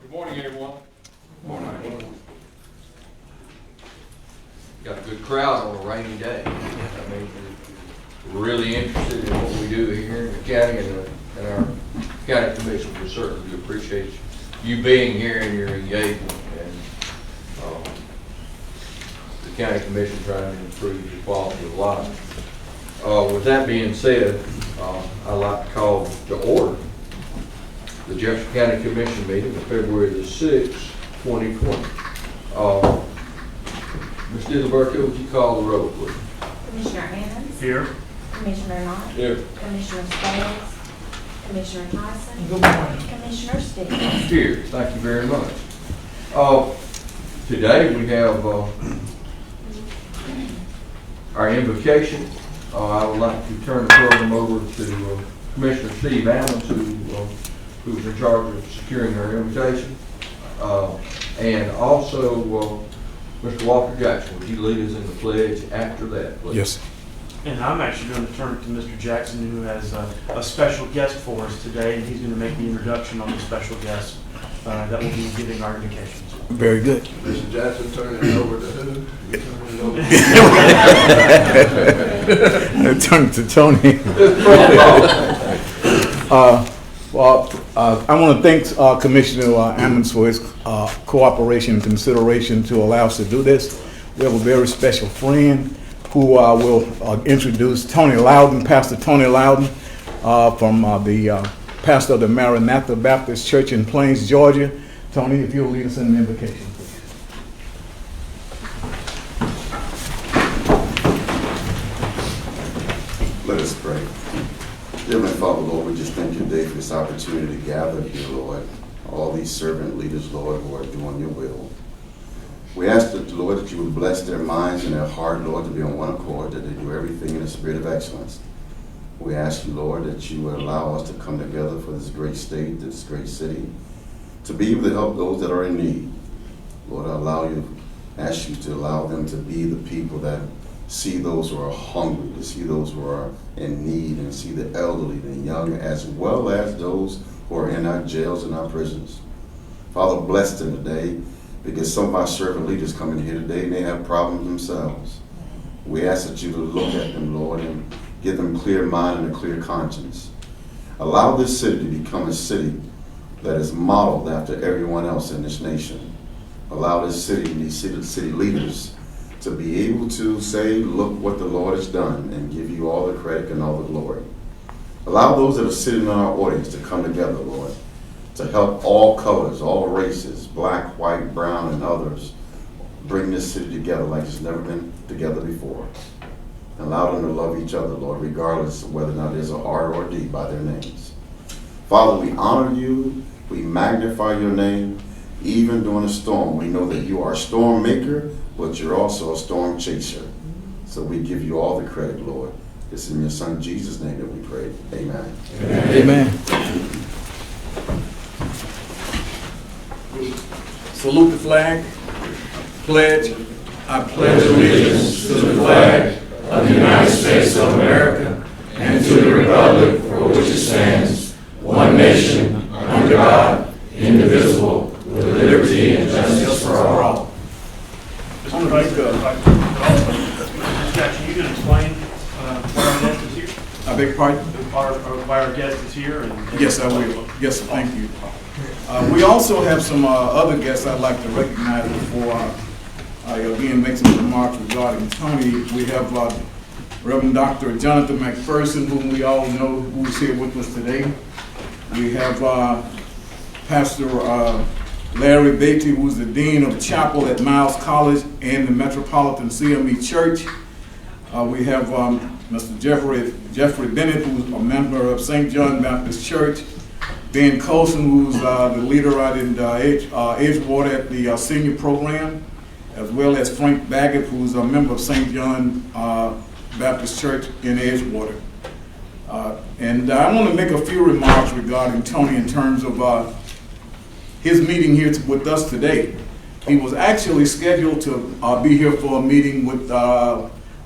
Good morning, everyone. Morning. Got a good crowd on a rainy day. I mean, we're really interested in what we do here in the county, and our county commission. We certainly do appreciate you being here and your engagement, and the county commission trying to improve the quality of life. With that being said, I'd like to call to order the Jefferson County Commission meeting of February the 6th, 2020. Ms. Diliberto, would you call the roll, please? Commissioner Evans? Here. Commissioner Knott? Here. Commissioner Spades? Commissioner Tyson. Good morning. Commissioner Stevens. Here, thank you very much. Today we have our invocation. I would like to turn the program over to Commissioner Steve Adams, who's in charge of securing our invitation, and also Mr. Walter Jackson. Would you lead us in the pledge after that, please? Yes. And I'm actually going to turn it to Mr. Jackson, who has a special guest for us today, and he's going to make the introduction on the special guest that will be giving our invocations. Very good. Mr. Jackson, turn it over to who? Turn it to Tony. I want to thank Commissioner Ammons for his cooperation and consideration to allow us to do this. We have a very special friend who will introduce Tony Loudon, Pastor Tony Loudon, from the pastor of the Maranatha Baptist Church in Plains, Georgia. Tony, if you'll lead us in the invocation, please. Let us pray. Heavenly Father, Lord, we just thank you today for this opportunity to gather here, Lord. All these servant leaders, Lord, who are doing your will. We ask that, Lord, that you would bless their minds and their heart, Lord, to be on one accord, that they do everything in a spirit of excellence. We ask you, Lord, that you would allow us to come together for this great state, this great city, to be able to help those that are in need. Lord, ask you to allow them to be the people that see those who are hungry, to see those who are in need, and see the elderly, the young, as well as those who are in our jails and our prisons. Father, bless them today, because some of our servant leaders come in here today and they have problems themselves. We ask that you to look at them, Lord, and give them clear mind and a clear conscience. Allow this city to become a city that is modeled after everyone else in this nation. Allow this city and these city leaders to be able to say, look what the Lord has done, and give you all the credit and all the glory. Allow those that are sitting in our audience to come together, Lord, to help all colors, all races, black, white, brown, and others, bring this city together like it's never been together before. Allow them to love each other, Lord, regardless of whether or not there's an R or a D by their names. Father, we honor you. We magnify your name. Even during a storm, we know that you are a storm maker, but you're also a storm chaser. So we give you all the credit, Lord. It's in your Son Jesus' name that we pray. Amen. Amen. Salute the flag. Pledge. I pledge allegiance to the flag of the United States of America and to the republic for which it stands, one nation, under God, indivisible, with liberty and justice for all. Mr. Jackson, you can explain why our guest is here? I beg your pardon? Why our guest is here? Yes, I will. Yes, sir, thank you. We also have some other guests I'd like to recognize before I again make some remarks regarding Tony. We have Reverend Dr. Jonathan McPherson, whom we all know, who is here with us today. We have Pastor Larry Beatty, who's the Dean of Chapel at Miles College and the Metropolitan CME Church. We have Mr. Jeffrey Bennett, who's a member of St. John Baptist Church. Ben Colson, who's the leader out in Edgewater at the senior program, as well as Frank Baggett, who's a member of St. John Baptist Church in Edgewater. And I want to make a few remarks regarding Tony in terms of his meeting here with us today. He was actually scheduled to be here for a meeting with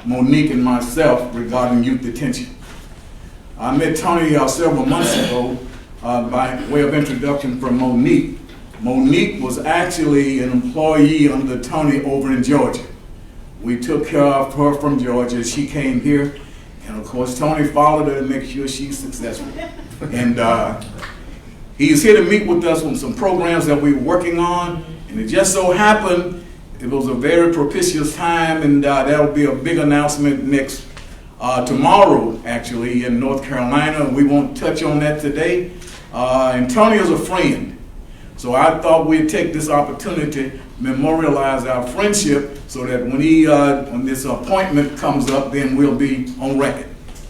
Monique and myself regarding youth detention. I met Tony several months ago by way of introduction from Monique. Monique was actually an employee under Tony over in Georgia. We took care of her from Georgia. She came here, and of course Tony followed her to make sure she's successful. And he's here to meet with us on some programs that we're working on, and it just so happened it was a very propitious time, and that'll be a big announcement next tomorrow, actually, in North Carolina. We won't touch on that today. And Tony is a friend, so I thought we'd take this opportunity to memorialize our friendship, so that when this appointment comes up, then we'll be on record.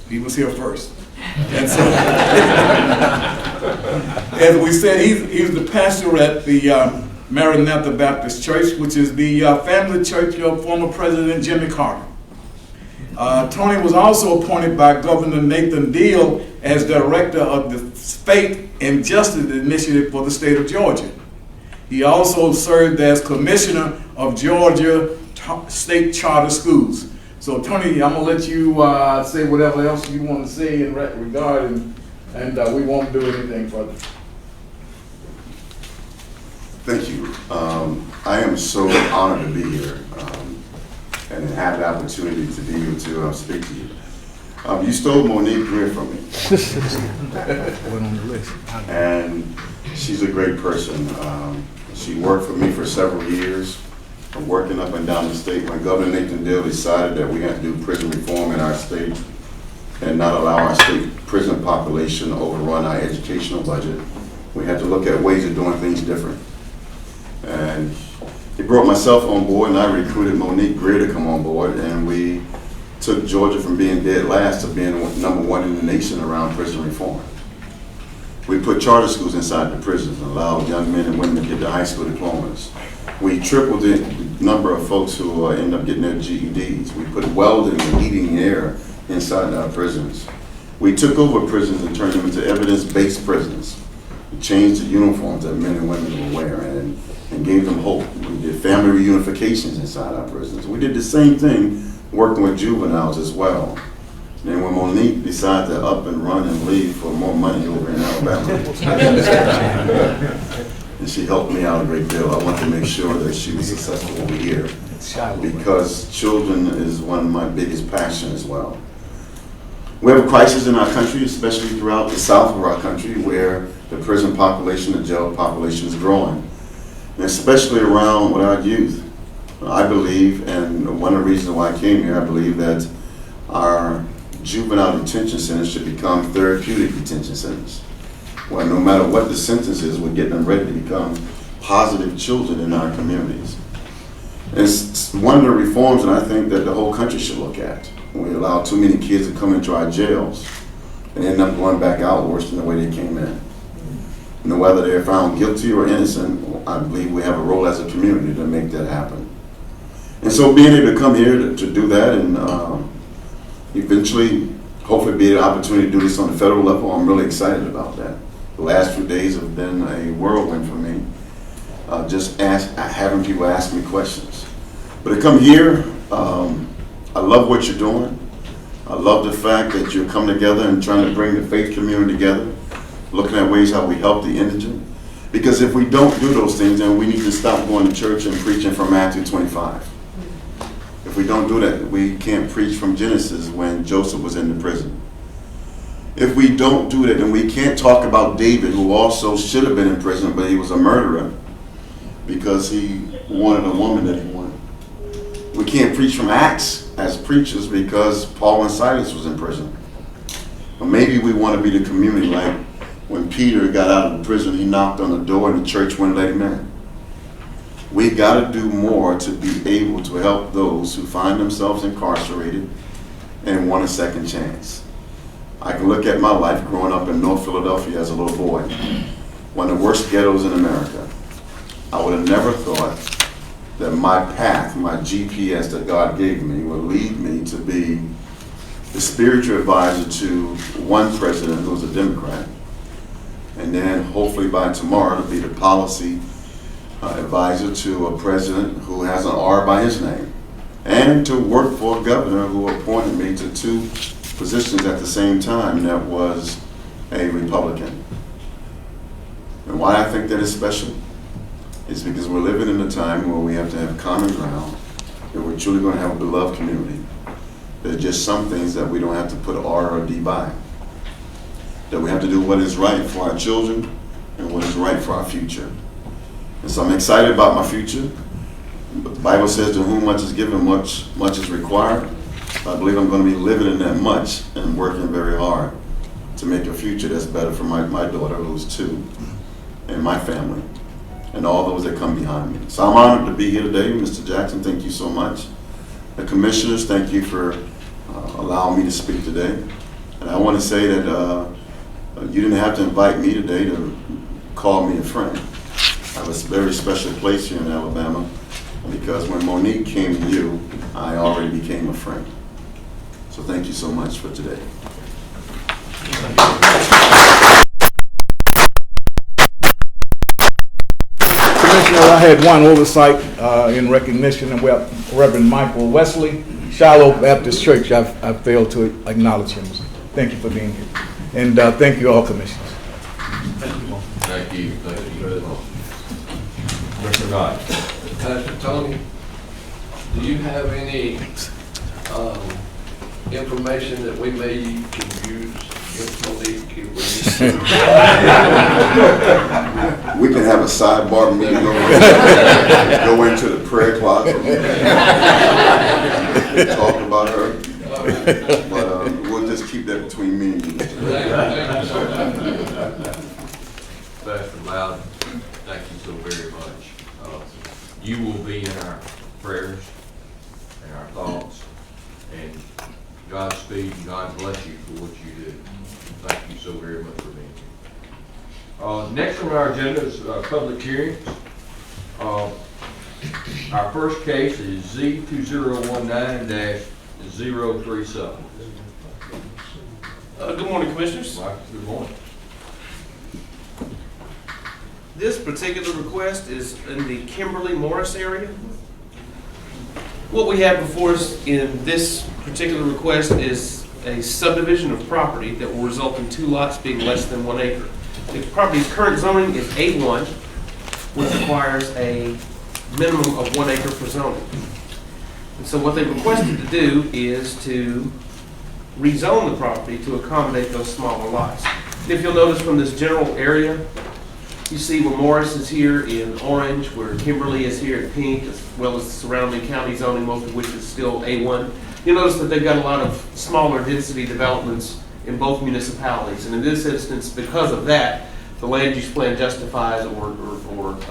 He was here first. And so, as we said, he's the pastor at the Maranatha Baptist Church, which is the family church of former President Jimmy Carter. Tony was also appointed by Governor Nathan Deal as director of the Faith and Justice Initiative for the state of Georgia. He also served as commissioner of Georgia State Charter Schools. So Tony, I'm gonna let you say whatever else you want to say in that regard, and we won't do anything further. Thank you. I am so honored to be here and have the opportunity to be able to speak to you. You stole Monique Greer from me. And she's a great person. She worked for me for several years, working up and down the state when Governor Nathan Deal decided that we had to do prison reform in our state and not allow our state prison population to overrun our educational budget. We had to look at ways of doing things different. And he brought myself on board, and I recruited Monique Greer to come on board, and we took Georgia from being dead last to being #1 in the nation around prison reform. We put charter schools inside the prisons and allowed young men and women to get their high school diplomas. We tripled the number of folks who end up getting their GEDs. We put welding and heating and air inside our prisons. We took over prisons and turned them into evidence-based prisons. We changed the uniforms that men and women were wearing and gave them hope. We did family reunifications inside our prisons. We did the same thing working with juveniles as well. And when Monique decided to up and run and leave for more money over in Alabama, and she helped me out a great deal, I want to make sure that she was successful over here, because children is one of my biggest passions as well. We have a crisis in our country, especially throughout the south of our country, where the prison population, the jail population is growing, and especially around with our youth. I believe, and one of the reasons why I came here, I believe that our juvenile detention centers should become therapeutic detention centers, where no matter what the sentence is, we're getting them ready to become positive children in our communities. It's one of the reforms that I think that the whole country should look at. We allow too many kids to come into our jails and end up going back out worse than the way they came in. And whether they're found guilty or innocent, I believe we have a role as a community to make that happen. And so being able to come here to do that and eventually, hopefully be an opportunity to do this on the federal level, I'm really excited about that. The last few days have been a whirlwind for me, just having people ask me questions. But to come here, I love what you're doing. I love the fact that you're coming together and trying to bring the faith community together, looking at ways how we help the indigent. Because if we don't do those things, then we need to stop going to church and preaching from Matthew 25. If we don't do that, we can't preach from Genesis when Joseph was in the prison. If we don't do that, then we can't talk about David, who also should have been in prison, but he was a murderer because he wanted a woman that he wanted. We can't preach from Acts as preachers because Paul and Silas was in prison. Or maybe we want to be the community, like when Peter got out of the prison, he knocked on the door and the church wouldn't let him in. We got to do more to be able to help those who find themselves incarcerated and want a second chance. I can look at my life growing up in North Philadelphia as a little boy, one of the worst ghettos in America. I would have never thought that my path, my GPS that God gave me, would lead me to be the spiritual advisor to one president who was a Democrat, and then hopefully by tomorrow to be the policy advisor to a president who has an R by his name, and to work for a governor who appointed me to 2 positions at the same time that was a Republican. And why I think that is special is because we're living in a time where we have to have common ground, that we're truly going to have a beloved community. There are just some things that we don't have to put R or D by, that we have to do what is right for our children and what is right for our future. And so I'm excited about my future. But the Bible says to whom much is given, much is required. I believe I'm going to be living in that much and working very hard to make a future that's better for my daughter, who's 2, and my family, and all those that come behind me. So I'm honored to be here today. Mr. Jackson, thank you so much. The commissioners, thank you for allowing me to speak today. And I want to say that you didn't have to invite me today to call me a friend. I have a very special place here in Alabama because when Monique came to you, I already became a friend. So thank you so much for today. Commissioner, I had one oversight in recognition of Reverend Michael Wesley, Shiloh Baptist Church. I failed to acknowledge him. Thank you for being here. And thank you all, commissioners. Thank you all. Thank you. Thank you. Mr. Knight. Pastor Tony, do you have any information that we may can use against Monique? We can have a sidebar meeting go into the prayer closet and talk about her. But we'll just keep that between me and you. Pastor Loud, thank you so very much. You will be in our prayers and our thoughts, and Godspeed and God bless you for what you do. Thank you so very much for being here. Next on our agenda is public hearings. Our first case is Z2019-037. Good morning, Commissioners. Mike, good morning. This particular request is in the Kimberly-Morris area. What we have before us in this particular request is a subdivision of property that will result in 2 lots being less than 1 acre. The property's current zoning is A1, which requires a minimum of 1 acre for zoning. And so what they requested to do is to rezone the property to accommodate those smaller lots. And if you'll notice from this general area, you see where Morris is here in orange, where Kimberly is here in pink, as well as the surrounding county zoning, most of which is still A1. You'll notice that they've got a lot of smaller density developments in both municipalities. And in this instance, because of that, the land use plan justifies or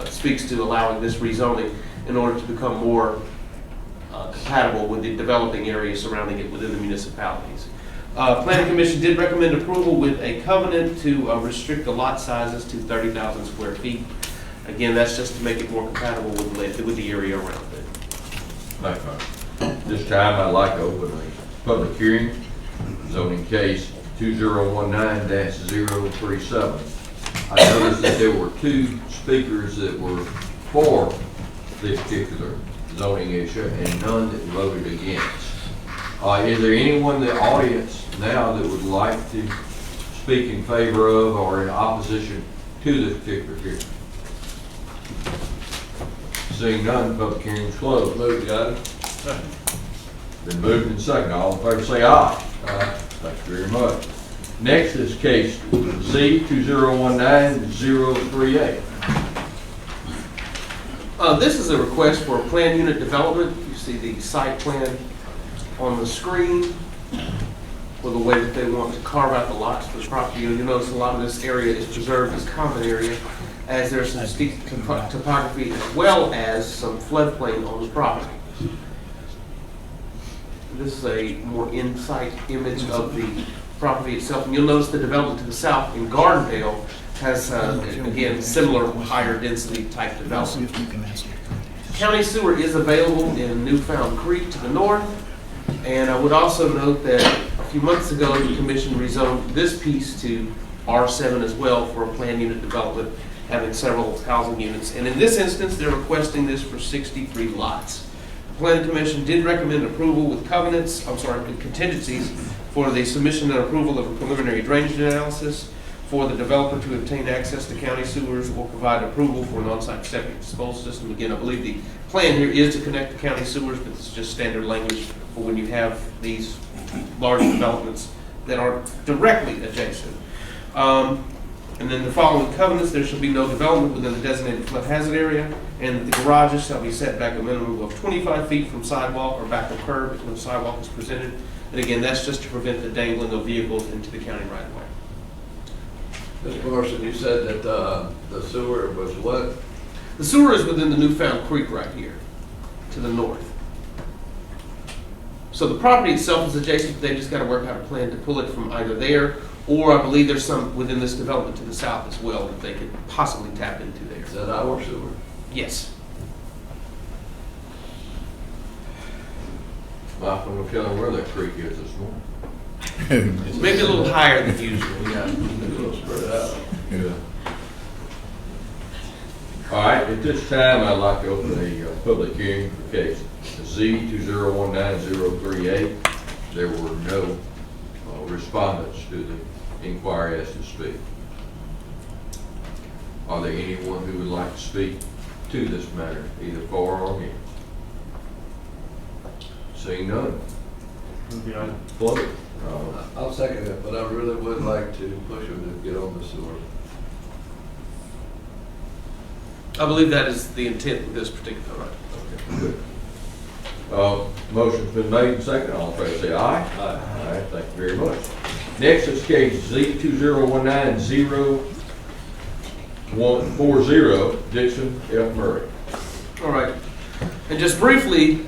speaks to allowing this rezoning in order to become more compatible with the developing areas surrounding it within the municipalities. Planning Commission did recommend approval with a covenant to restrict the lot sizes to 30,000 square feet. Again, that's just to make it more compatible with the area around it. Thank you. This time I'd like to open a public hearing, zoning case 2019-037. I noticed that there were 2 speakers that were for this particular zoning issue and none that voted against. Is there anyone in the audience now that would like to speak in favor of or in opposition to this particular hearing? Seeing none, public hearing is closed. Move, got it? Been moved and seconded. All in favor say aye. Aye. Thank you very much. Next is case Z2019-038. This is a request for a planned unit development. You see the site plan on the screen for the way that they want to carve out the lots for the property. You'll notice a lot of this area is preserved as common area, as there's some steep topography as well as some floodplain on the property. This is a more in-sight image of the property itself. And you'll notice the development to the south in Gardendale has, again, similar higher density type development. County sewer is available in Newfound Creek to the north. And I would also note that a few months ago, the commission rezoned this piece to R7 as well for a planned unit development, having several housing units. And in this instance, they're requesting this for 63 lots. The Planning Commission did recommend approval with with contingencies for the submission and approval of a preliminary drainage analysis, for the developer to obtain access to county sewers or provide approval for an on-site septic disposal system. Again, I believe the plan here is to connect to county sewers, but it's just standard language for when you have these large developments that are directly adjacent. And then the following covenants: there shall be no development within the designated flood hazard area, and the garages shall be set back a minimum of 25 feet from sidewalk or back of curb if no sidewalk is presented. And again, that's just to prevent the dangling of vehicles into the county right of way. Mr. Morrison, you said that the sewer was what? The sewer is within the Newfound Creek right here, to the north. So the property itself is adjacent, they just gotta work out a plan to pull it from either there, or I believe there's some within this development to the south as well that they could possibly tap into there. Is that our sewer? Yes. Malcolm, we'll tell them where that creek is this morning. Maybe a little higher than usual, yeah. A little spread out. Yeah. All right, at this time, I'd like to open a public hearing for case Z 2019038. There were no respondents to the inquiry as to speak. Are there anyone who would like to speak to this matter, either for or against? Seeing none. Float. I'll second it, but I really would like to push them to get on the sewer. I believe that is the intent of this particular item. Good. Motion's been made and seconded. All in favor say aye. Aye. All right, thank you very much. Next is case Z 2019040, Dixon F. Murray. All right. And just briefly,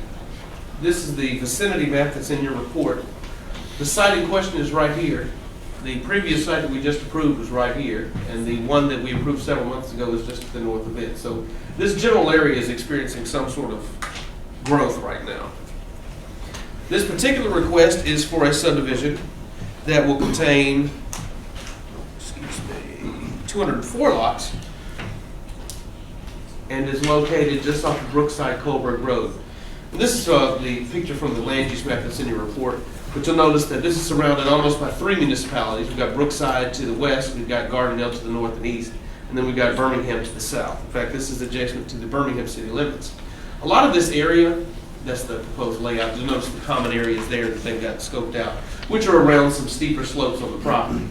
this is the vicinity map that's in your report. The site in question is right here. The previous site that we just approved was right here, and the one that we approved several months ago is just to the north of it. So this general area is experiencing some sort of growth right now. This particular request is for a subdivision that will contain, 204 lots, and is located just off of Brookside Colberg Road. And this is the picture from the land use map that's in your report, but you'll notice that this is surrounded almost by 3 municipalities. We've got Brookside to the west, we've got Gardendale to the north and east, and then we've got Birmingham to the south. In fact, this is adjacent to the Birmingham city limits. A lot of this area, that's the proposed layout, you'll notice the common areas there that they've got scoped out, which are around some steeper slopes on the property.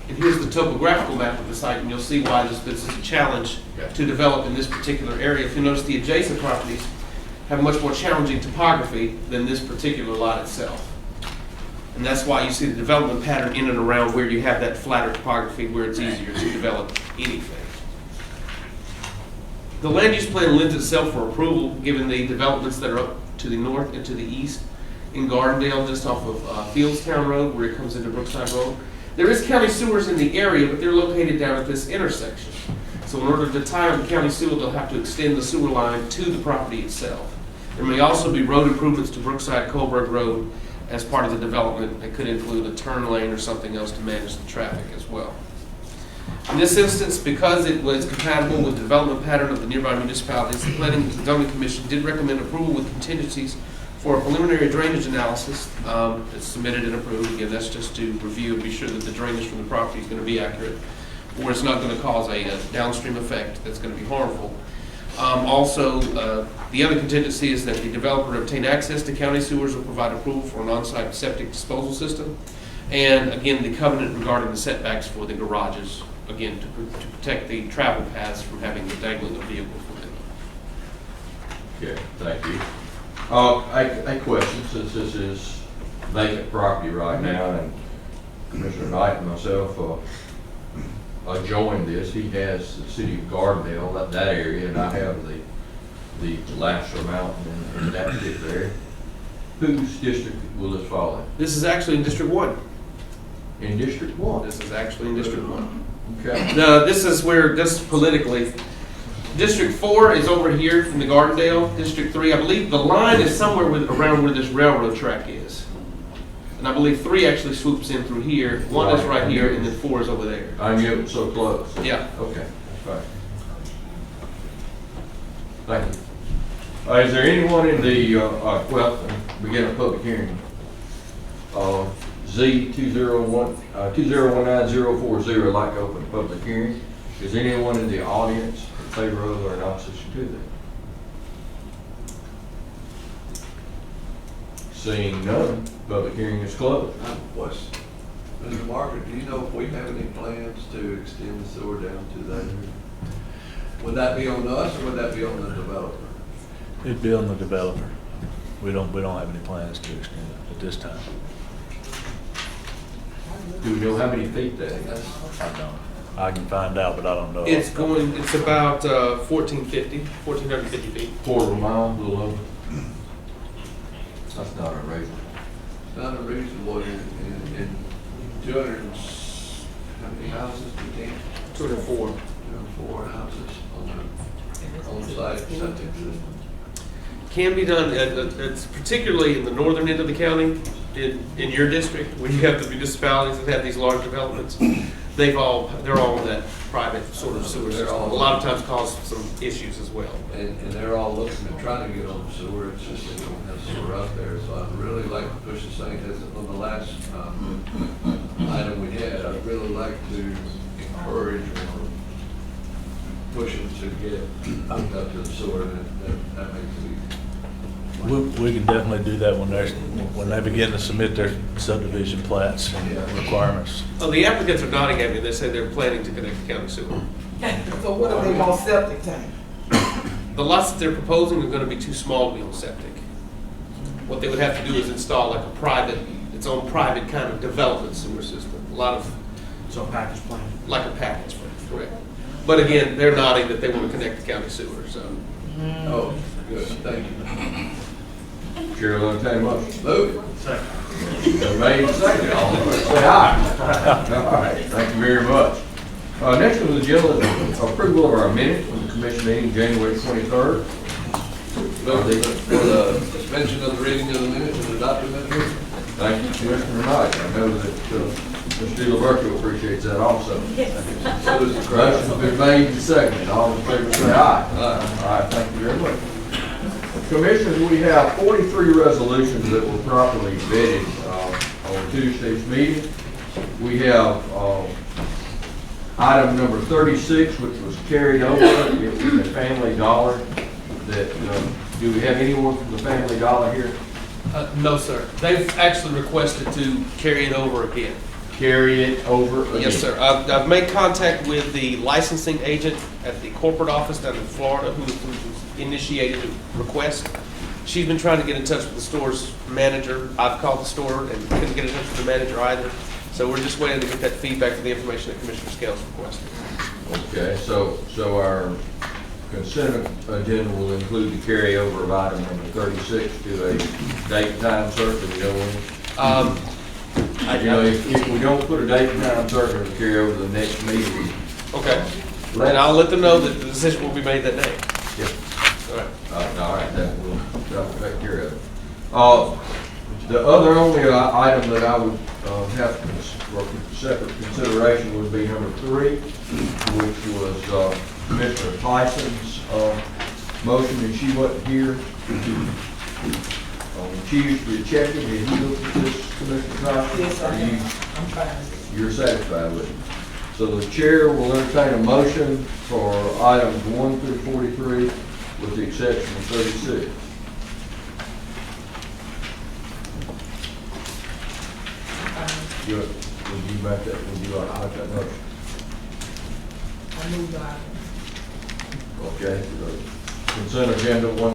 And here's the topographical map of the site, and you'll see why this is a challenge to develop in this particular area. If you notice, the adjacent properties have a much more challenging topography than this particular lot itself. And that's why you see the development pattern in and around where you have that flatter topography where it's easier to develop anything. The land use plan lends itself for approval given the developments that are up to the north and to the east in Gardendale, just off of Fieldstown Road where it comes into Brookside Road. There is county sewers in the area, but they're located down at this intersection. So in order to tie up the county sewer, they'll have to extend the sewer line to the property itself. There may also be road improvements to Brookside Colberg Road as part of the development that could include a turn lane or something else to manage the traffic as well. In this instance, because it was compatible with the development pattern of the nearby municipalities, the Planning and Zoning Commission did recommend approval with contingencies for a preliminary drainage analysis. It's submitted and approved. Again, that's just to review and be sure that the drainage from the property is going to be accurate, or it's not going to cause a downstream effect that's going to be harmful. Also, the other contingency is that the developer obtain access to county sewers or provide approval for an on-site septic disposal system. And again, the covenant regarding the setbacks for the garages, again, to protect the travel paths from having the dangling of vehicles within them. Okay, thank you. A question, since this is vacant property right now, and Commissioner Knight and myself joined this. He has the city of Gardendale, that area, and I have the Lashunda Mountain in that particular area. Whose district will this fall in? This is actually in District 1. In District 1? This is actually in District 1. Okay. No, this is where, just politically, District 4 is over here from the Gardendale. District 3, I believe the line is somewhere around where this railroad track is. And I believe 3 actually swoops in through here. 1 is right here, and then 4 is over there. I knew it was so close. Yeah. Okay, that's fine. Thank you. Is there anyone in the, well, begin a public hearing. Z 2019040, I'd like to open a public hearing. Is anyone in the audience in favor of or in opposition to that? Seeing none, public hearing is closed. I have a question. Mr. Margaret, do you know if we have any plans to extend the sewer down to that? Would that be on us or would that be on the developer? It'd be on the developer. We don't have any plans to extend it at this time. Do we know how many feet that is? I don't. I can find out, but I don't know. It's about 1,450 feet. Quarter of a mile, a little over. That's not unreasonable. It's not unreasonable in 200, how many houses, 204. 204 houses on site septic system. Can be done, it's particularly in the northern end of the county, in your district, where you have the municipalities that have these large developments. They're all in that private sort of sewer system. A lot of times cause some issues as well. And they're all looking at trying to get on the sewer, it's just they don't have sewer up there. So I'd really like to push this thing, as on the last item we had, I'd really like to encourage or push them to get hooked up to the sewer, and that makes it easy. We can definitely do that when they begin to submit their subdivision plats and requirements. Oh, the applicants are nodding at me, they say they're planning to connect the county sewer. So what are they on septic tank? The lots that they're proposing are gonna be too small to be on septic. What they would have to do is install like its own private kind of development sewer system. A lot of, So package plan. like a package, correct. But again, they're nodding that they want to connect the county sewer, so. Oh, good, thank you. Chair will entertain a motion. Move it. Second. Made and seconded, all in favor say aye. All right, thank you very much. Next on the agenda is approval of our minutes from the commission meeting January 23rd. Move for the suspension of the reading of the minutes and adopt the minutes. Thank you, Commissioner Knight. I know that Mr. DeLaberto appreciates that also. So does the crowd. Motion's been made and seconded. All in favor say aye. All right, thank you very much. Commissioners, we have 43 resolutions that were properly vetted on Tuesday's meeting. We have item number 36, which was carried over. It was the Family Dollar. Do we have anyone from the Family Dollar here? No, sir. They've actually requested to carry it over again. Carry it over again? Yes, sir. I've made contact with the licensing agent at the corporate office down in Florida who initiated the request. She's been trying to get in touch with the store's manager. I've called the store and couldn't get in touch with the manager either. So we're just waiting to get that feedback for the information that Commissioner Scales requested. Okay, so our consent agenda will include the carryover of item number 36 to a date and time certain. Do we know when? If we don't put a date and time certain, it'll carry over to the next meeting. Okay. And I'll let them know that the decision will be made that day. Yep. All right. All right, that will take care of it. The other only item that I would have for separate consideration would be number 3, which was Commissioner Tyson's motion, and she wasn't here. Tuesday checking, did you look at this, Commissioner Tyson? Yes, I am. I'm fine. You're satisfied with it? So the chair will entertain a motion for items 1 through 43, with the exception of 36. Good. Would you like to make that motion? I move on. Okay. Consent agenda 1